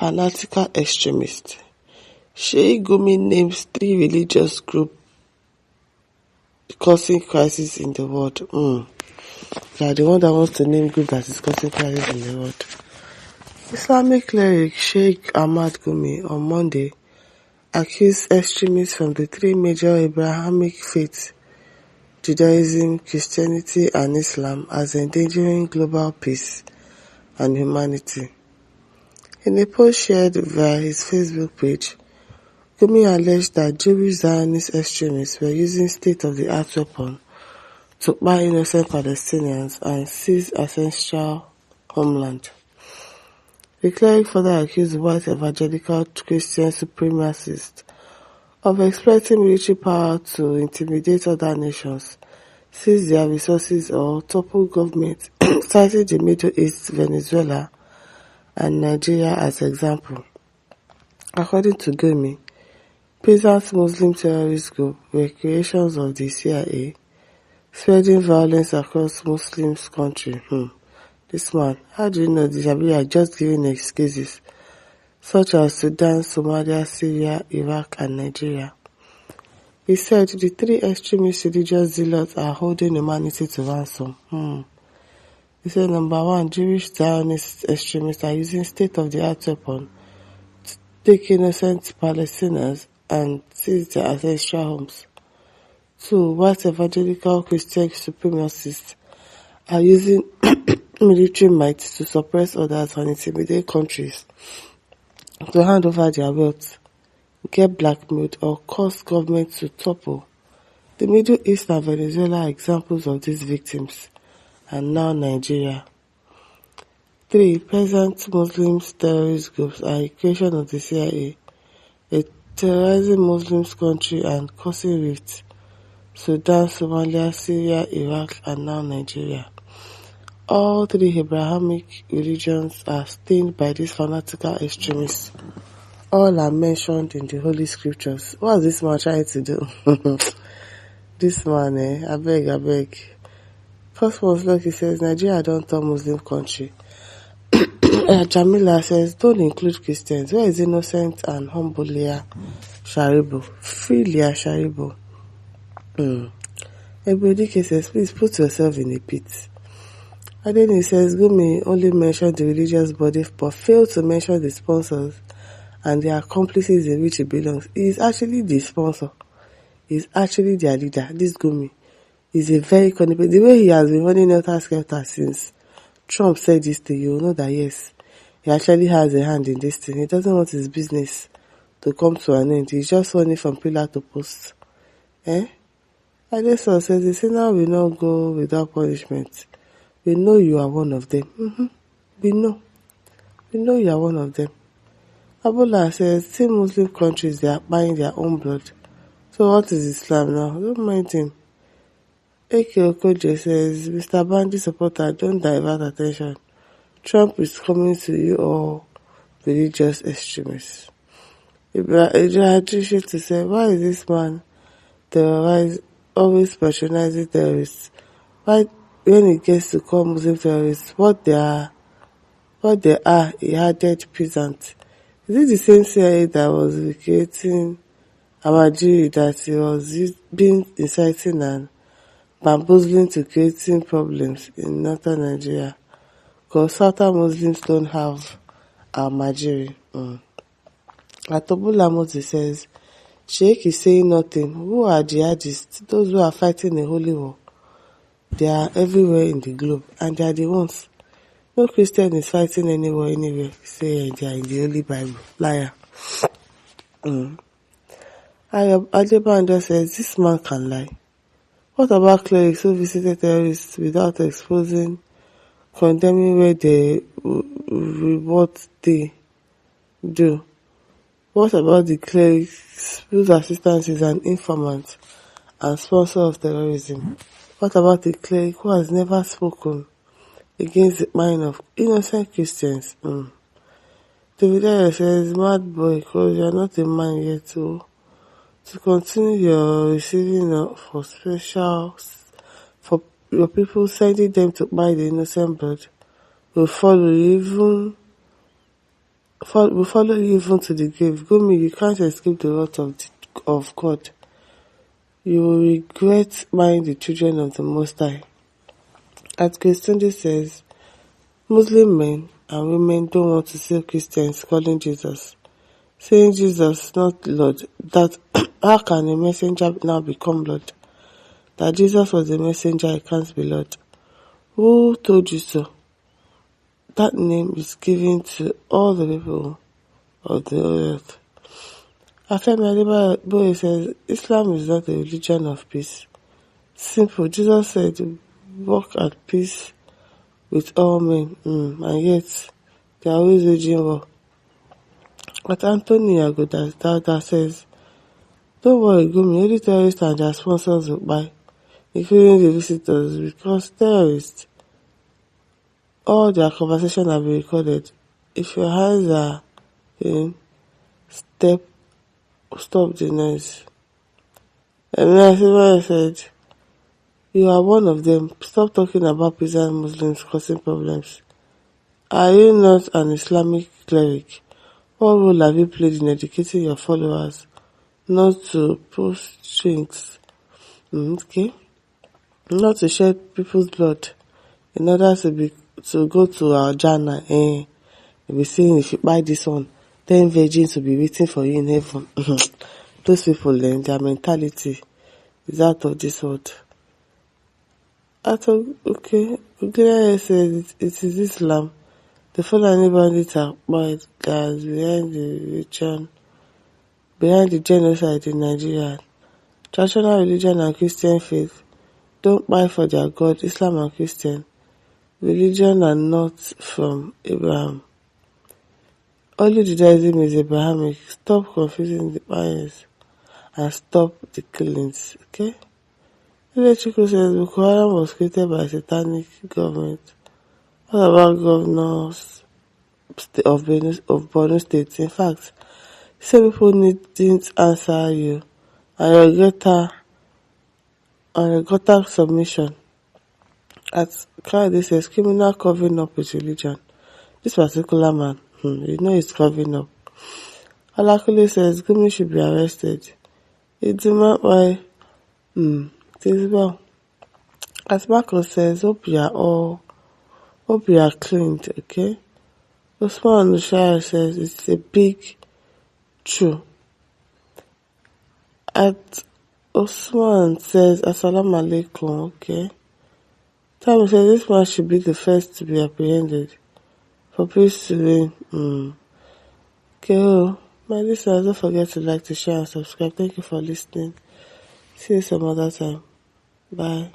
fanatical extremist. Gumi names 3 religious groups causing crisis in the world. You are the one that wants to name group that is causing crisis in the world. Islamic cleric Sheikh Ahmad Gumi on Monday accused extremists from the 3 major Abrahamic faiths, Judaism, Christianity, and Islam, as endangering global peace and humanity. In a post shared via his Facebook page, Gumi alleged that Jewish Zionist extremists were using state-of-the-art weapons to buy innocent Palestinians and seize ancestral homeland. The cleric further accused white evangelical Christian supremacists of exploiting military power to intimidate other nations, seize their resources, or topple government, citing the Middle East, Venezuela, and Nigeria as example. According to Gumi, peasant Muslim terrorist groups were creations of the CIA, spreading violence across Muslim countries. This man, how do you know this? You are just giving excuses, such as Sudan, Somalia, Syria, Iraq, and Nigeria. He said the 3 extremist religious zealots are holding humanity to ransom. He said, number 1, Jewish Zionist extremists are using state-of-the-art weapons to take innocent Palestinians and seize their ancestral homes. 2, white evangelical Christian supremacists are using military might to suppress others and intimidate countries to hand over their wealth, get blackmailed, or cause government to topple. The Middle East and Venezuela are examples of these victims, and now Nigeria. 3, peasant Muslim terrorist groups are a creation of the CIA, terrorizing Muslim countries and causing rifts. Sudan, Somalia, Syria, Iraq, and now Nigeria. All 3 Abrahamic religions are stained by these fanatical extremists. All are mentioned in the Holy Scriptures. What is this man trying to do? This man, I beg. Cosmos Lucky says, Nigeria don't turn Muslim country. Jamila says, don't include Christians. Where is innocent and humble Leah Sharibu? Free Leah Sharibu. Ebodike says, please put yourself in a pit. Adeni says, Gumi only mentioned the religious body but failed to mention the sponsors and the accomplices in which he belongs. He is actually the sponsor. He is actually their leader. This Gumi is a very conniving. The way he has been running helter-skelter since Trump said this to you, know that yes, he actually has a hand in this thing. He doesn't want his business to come to an end. He's just running from pillar to post. Adeson says, the sinner will not go without punishment. We know you are one of them. We know you are one of them. Abullah says, see Muslim countries, they are buying their own blood. So what is Islam now? Don't mind him. AK Okoje says, Mr. Bandi supporter, don't divert attention. Trump is coming to you all religious extremists. Ibrahim to say, why is this man always patronizing terrorists? Why, when it gets to call Muslim terrorists, what they are, he added peasant. Is it the same CIA that was recreating Amajiri that he was being inciting and bamboozling to creating problems in northern Nigeria? Because southern Muslims don't have Amajiri. Atobula Moses says, Sheikh is saying nothing. Who are jihadists? Those who are fighting a holy war. They are everywhere in the globe, and they are the ones. No Christian is fighting anywhere. Say they are in the Holy Bible. Liar. Adebanda says, this man can lie. What about clerics who visited terrorists without exposing, condemning where they what they do? What about the clerics whose assistant is an informant and sponsor of terrorism? What about the cleric who has never spoken against the mind of innocent Christians? David says, mad boy, cause you are not a man yet to continue your receiving for your people, sending them to buy the innocent blood will follow you will follow you even to the grave. Gumi, you can't escape the wrath of God. You will regret marrying the children of the Most High. At Sunday says, Muslim men and women don't want to see Christians calling Jesus, saying Jesus, not Lord. That how can a messenger now become Lord? That Jesus was a messenger, he can't be Lord. Who told you so? That name is given to all the people of the earth. Afemi Adeboye says, Islam is not a religion of peace. Simple. Jesus said, walk at peace with all men, and yet they are always waging war. But Anthony Agoda says, don't worry, Gumi, only terrorists and their sponsors will buy, including the visitors, because terrorists, all their conversation have been recorded. If your eyes are in, stop the noise. And I said, you are one of them. Stop talking about peasant Muslims causing problems. Are you not an Islamic cleric? What role have you played in educating your followers not to post strings? Okay. Not to shed people's blood in order to go to our Jannah. You'll be saying if you buy this one, 10 virgins will be waiting for you in heaven. Those people, then, their mentality is out of this world. Okay, says it is Islam. The Fulani bandits are bad guys behind the genocide in Nigeria. Traditional religion and Christian faith don't buy for their God. Islam and Christian religion are not from Abraham. Only Judaism is Abrahamic. Stop confusing the bias and stop the killings. Okay? Chico says Boko Haram was created by a satanic government. What about governors of Borno State? In fact, some people didn't answer you and your gutter submission. At Friday says criminal covering up with religion. This particular man, you know he's covering up. Alakule says Gumi should be arrested. It's demand why well. As Marcos says, hope you are cleaned, okay? Osman Nushaya says it's a big true. At Osman says Assalamu alaikum, okay? Time says this man should be the first to be apprehended for peace to reign. Okay, my listeners, don't forget to like, to share and subscribe. Thank you for listening. See you some other time. Bye.